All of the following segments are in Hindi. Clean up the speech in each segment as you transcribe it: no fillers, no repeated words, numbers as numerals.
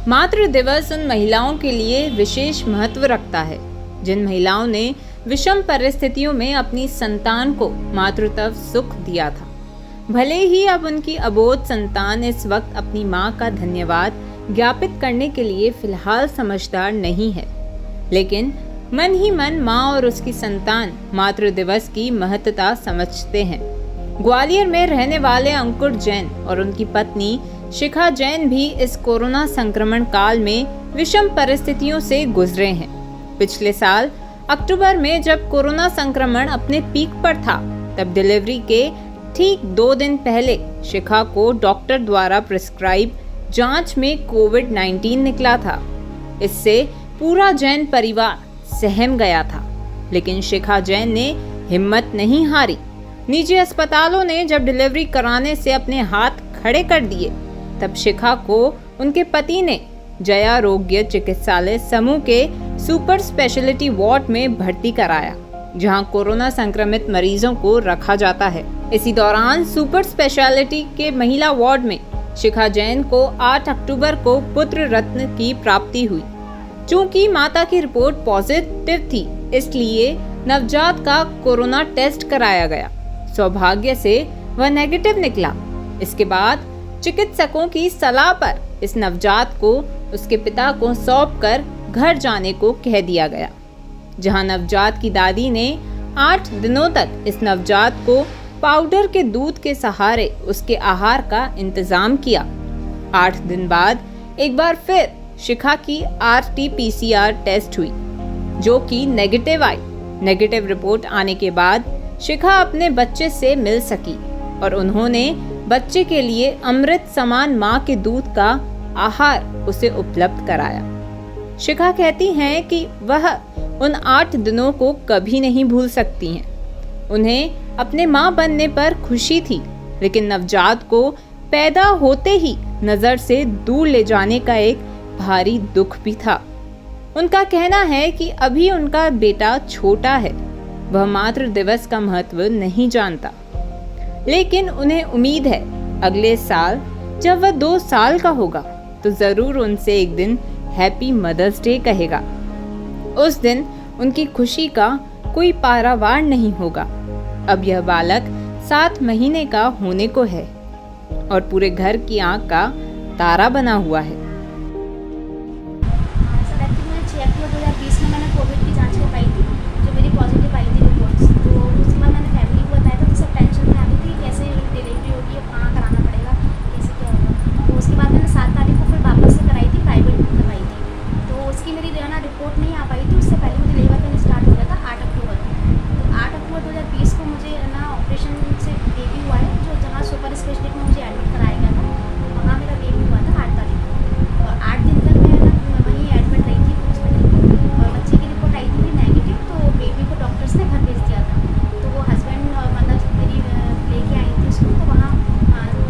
मातृ दिवस उन महिलाओं के लिए विशेष महत्व रखता है जिन महिलाओं ने विषम परिस्थितियों में अपनी संतान को मातृत्व सुख दिया था। भले ही अब उनकी अबोध संतान इस वक्त अपनी माँ का धन्यवाद ज्ञापित करने के लिए फिलहाल समझदार नहीं है, लेकिन मन ही मन माँ और उसकी संतान मातृ दिवस की महत्ता समझते हैं। ग्वालियर में रहने वाले अंकुर जैन और उनकी पत्नी शिखा जैन भी इस कोरोना संक्रमण काल में विषम परिस्थितियों से गुजरे हैं। पिछले साल अक्टूबर में जब कोरोना संक्रमण अपने पीक पर था, तब डिलीवरी के ठीक 2 दिन पहले शिखा को डॉक्टर द्वारा प्रिस्क्राइब जांच में कोविड-19 निकला था। इससे पूरा जैन परिवार सहम गया था, लेकिन शिखा जैन ने हिम्मत नहीं हारी। निजी अस्पतालों ने जब डिलीवरी कराने से अपने हाथ खड़े कर दिए, तब शिखा को उनके पति ने जया रोग्य चिकित्सालय समूह के सुपर स्पेशलिटी वार्ड में भर्ती कराया, जहां कोरोना संक्रमित मरीजों को रखा जाता है। इसी दौरान सुपर स्पेशलिटी के महिला वार्ड में शिखा जैन को 8 अक्टूबर को पुत्र रत्न की प्राप्ति हुई। चूंकि माता की रिपोर्ट पॉजिटिव थी, इसलिए नवजात का कोरोना टेस्ट कराया गया। सौभाग्य से वह नेगेटिव निकला। इसके बाद चिकित्सकों की सलाह पर इस नवजात को उसके पिता को सौंपकर घर जाने को कह दिया गया, जहां नवजात की दादी ने 8 दिनों तक इस नवजात को पाउडर के दूध के सहारे उसके आहार का इंतजाम किया। 8 दिन बाद एक बार फिर शिखा की RT-PCR टेस्ट हुई, जो कि नेगेटिव आई। नेगेटिव रिपोर्ट आने के बाद शिखा अपने बच्चे से मिल सकी और उन्होंने बच्चे के लिए अमृत समान माँ के दूध का आहार उसे उपलब्ध कराया। शिखा कहती हैं कि वह उन 8 दिनों को कभी नहीं भूल सकती हैं। उन्हें अपने माँ बनने पर खुशी थी, लेकिन नवजात को पैदा होते ही नजर से दूर ले जाने का एक भारी दुख भी था। उनका कहना है कि अभी उनका बेटा छोटा है, वह मातृ दिवस का महत्व नहीं जानता, लेकिन उन्हें उम्मीद है अगले साल जब वह 2 साल का होगा तो जरूर उनसे एक दिन हैप्पी मदर्स डे कहेगा। उस दिन उनकी खुशी का कोई पारावार नहीं होगा। अब यह बालक 7 महीने का होने को है और पूरे घर की आंख का तारा बना हुआ है। रिपोर्ट नहीं आ पाई थी, उससे पहले मुझे लेबर पेन स्टार्ट हो गया था 8 अक्टूबर को। तो 8 अक्टूबर 2020 को मुझे ना ऑपरेशन से बेबी हुआ है, जो जहाँ सुपर स्पेशलिटी में मुझे एडमिट कराया गया था, तो वहाँ मेरा बेबी हुआ था 8 तारीख को। और 8 दिन तक मैं वहीं एडमिट रही थी हॉस्पिटल। और बच्चे की रिपोर्ट आई थी नेगेटिव, तो बेबी को डॉक्टर्स ने घर भेज दिया था। तो वो हस्बैंड और मदर मेरी लेके आई थी उसको, तो वहाँ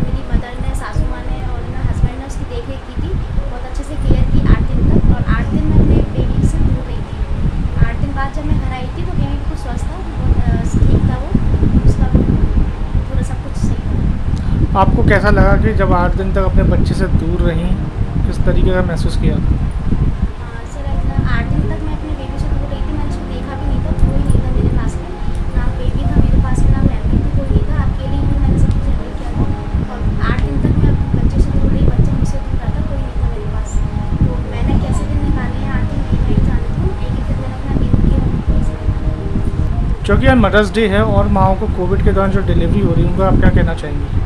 मेरी मदर ने, सासू माँ ने और हस्बैंड ने उसकी देख रेख की थी, बहुत अच्छे से केयर की 8 दिन तक। और 8 दिन में अपने बेबी से दूर रही थी। 8 दिन बाद जब मैं घर आई थी तो बेबी बिल्कुल स्वस्थ था, ठीक था, वो उसका पूरा सब कुछ सही था। आपको कैसा लगा कि जब 8 दिन तक अपने बच्चे से दूर रहीं, किस तरीके का महसूस किया? सर 8 दिन तक मैं अपने बेबी से दूर रही थी। मैंने उसको देखा भी नहीं था, कोई नहीं था मेरे पास में, ना बेबी था मेरे पास में, ना फैमिली थी, कोई नहीं था। अकेले ही मैंने सब कुछ हैंडल किया था। और 8 दिन तक मैं बच्चे से दूर रही, बच्चा मुझसे दूर रहा था, कोई नहीं था मेरे पास। तो मैंने कैसे दिन निकाले हैं 8 दिन नहीं जानती हूँ, एक दिन मैंने अपना दिन किया। क्योंकि आज मदर्स डे है और माँओं को कोविड के दौरान जो डिलीवरी हो रही है, उनको आप क्या कहना चाहेंगी?